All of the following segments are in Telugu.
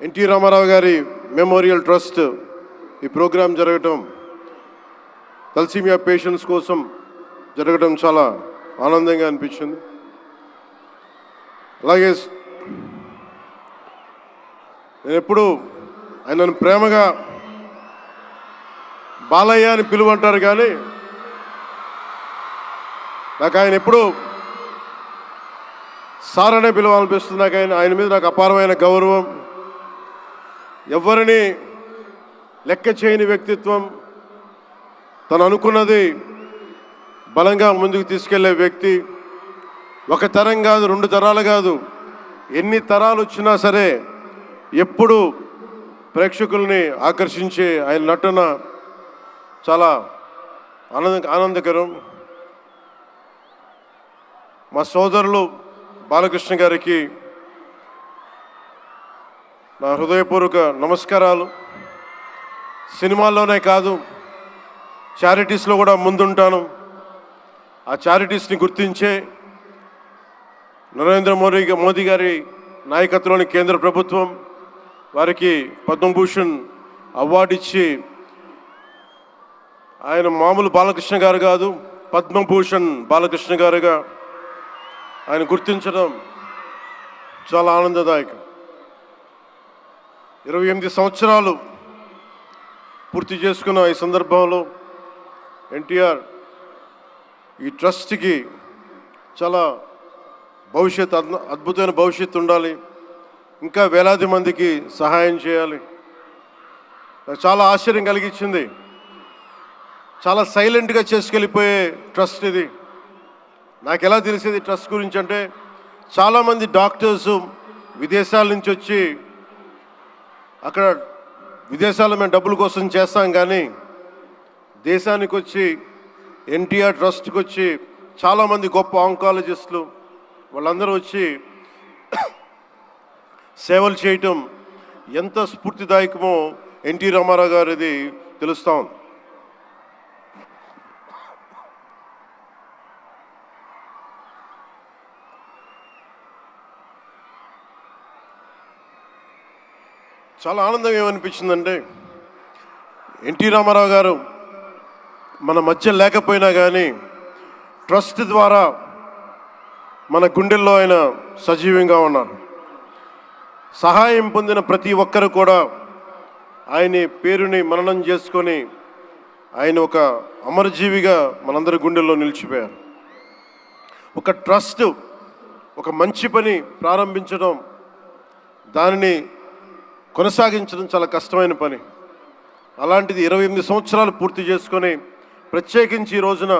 ఎన్టీ రామారావు గారి మెమోరియల్ ట్రస్ట్ ఈ ప్రోగ్రాం జరగటం తలసీమియా పేషెంట్స్ కోసం జరగడం చాలా ఆనందంగా అనిపించింది. అలాగే నేను ఎప్పుడు ఆయనను ప్రేమగా బాలయ్య అని పిలువంటారు, కానీ నాకు ఆయన ఎప్పుడు సార్ అనే పిలవాలనిపిస్తుంది. నాకు ఆయన మీద నాకు అపారమైన గౌరవం. ఎవరిని లెక్క చేయని వ్యక్తిత్వం, తను అనుకున్నది బలంగా ముందుకు తీసుకెళ్లే వ్యక్తి. ఒక తరం కాదు, 2 తరాలు కాదు, ఎన్ని తరాలు వచ్చినా సరే ఎప్పుడు ప్రేక్షకుల్ని ఆకర్షించే ఆయన నటన చాలా ఆనందకరం. మా సోదరులు బాలకృష్ణ గారికి నా హృదయపూర్వక నమస్కారాలు. సినిమాల్లోనే కాదు, చారిటీస్లో కూడా ముందుంటాను. ఆ చారిటీస్ని గుర్తించే నరేంద్ర మోదీ గారి నాయకత్వంలోని కేంద్ర ప్రభుత్వం వారికి పద్మభూషణ్ అవార్డు ఇచ్చి, ఆయన మామూలు బాలకృష్ణ గారు కాదు, పద్మభూషణ్ బాలకృష్ణ గారుగా ఆయన గుర్తించడం చాలా ఆనందదాయకం. 28 సంవత్సరాలు పూర్తి చేసుకున్న ఈ సందర్భంలో ఎన్టీఆర్ ఈ ట్రస్ట్కి చాలా అద్భుతమైన భవిష్యత్తు ఉండాలి, ఇంకా వేలాది మందికి సహాయం చేయాలి. నాకు చాలా ఆశ్చర్యం కలిగించింది. చాలా సైలెంట్గా చేసుకెళ్ళిపోయే ట్రస్ట్ ఇది. నాకు ఎలా తెలిసేది ట్రస్ట్ గురించి అంటే, చాలామంది డాక్టర్సు విదేశాల నుంచి వచ్చి అక్కడ విదేశాల్లో మేము డబ్బుల కోసం చేస్తాం, కానీ దేశానికి వచ్చి ఎన్టీఆర్ ట్రస్ట్కి వచ్చి చాలామంది గొప్ప ఆంకాలజిస్టులు వాళ్ళందరూ వచ్చి సేవలు చేయటం ఎంత స్ఫూర్తిదాయకమో ఎన్టీ రామారావు గారిది తెలుస్తూ ఉంది. చాలా ఆనందం ఏమనిపించిందంటే, ఎన్టీ రామారావు గారు మన మధ్య లేకపోయినా కానీ ట్రస్ట్ ద్వారా మన గుండెల్లో ఆయన సజీవంగా ఉన్నారు. సహాయం పొందిన ప్రతి ఒక్కరు కూడా ఆయన పేరుని మననం చేసుకొని ఆయన ఒక అమరజీవిగా మనందరి గుండెల్లో నిలిచిపోయారు. ఒక ట్రస్ట్ ఒక మంచి పని ప్రారంభించడం, దానిని కొనసాగించడం చాలా కష్టమైన పని. అలాంటిది 28 సంవత్సరాలు పూర్తి చేసుకొని ప్రత్యేకించి ఈ రోజున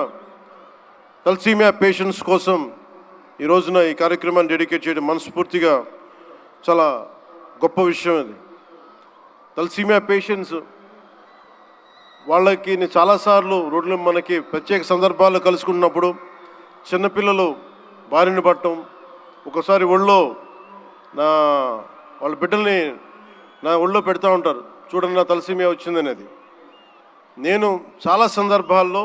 తలసీమియా పేషెంట్స్ కోసం ఈ రోజున ఈ కార్యక్రమాన్ని డెడికేట్ చేయడం మనస్ఫూర్తిగా చాలా గొప్ప విషయం. అది తలసీమియా పేషెంట్స్ వాళ్ళకి నేను చాలాసార్లు రోడ్లు మనకి ప్రత్యేక సందర్భాల్లో కలుసుకున్నప్పుడు చిన్నపిల్లలు బారిన పడటం, ఒకసారి ఒళ్ళో వాళ్ళ బిడ్డల్ని నా ఒళ్ళో పెడతా ఉంటారు, చూడండి నా తలసీమియా వచ్చిందనేది. నేను చాలా సందర్భాల్లో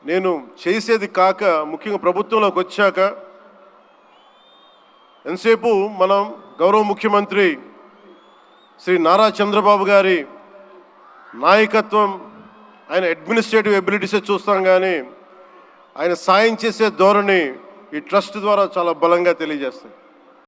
నేను చేసేది కాక, ముఖ్యంగా ప్రభుత్వంలోకి వచ్చాక ఎంతసేపు మనం గౌరవ ముఖ్యమంత్రి శ్రీ నారా చంద్రబాబు గారి నాయకత్వం, ఆయన అడ్మినిస్ట్రేటివ్ ఎబిలిటీసే చూస్తాం, కానీ ఆయన సాయం చేసే ధోరణి ఈ ట్రస్ట్ ద్వారా చాలా బలంగా తెలియజేస్తాయి.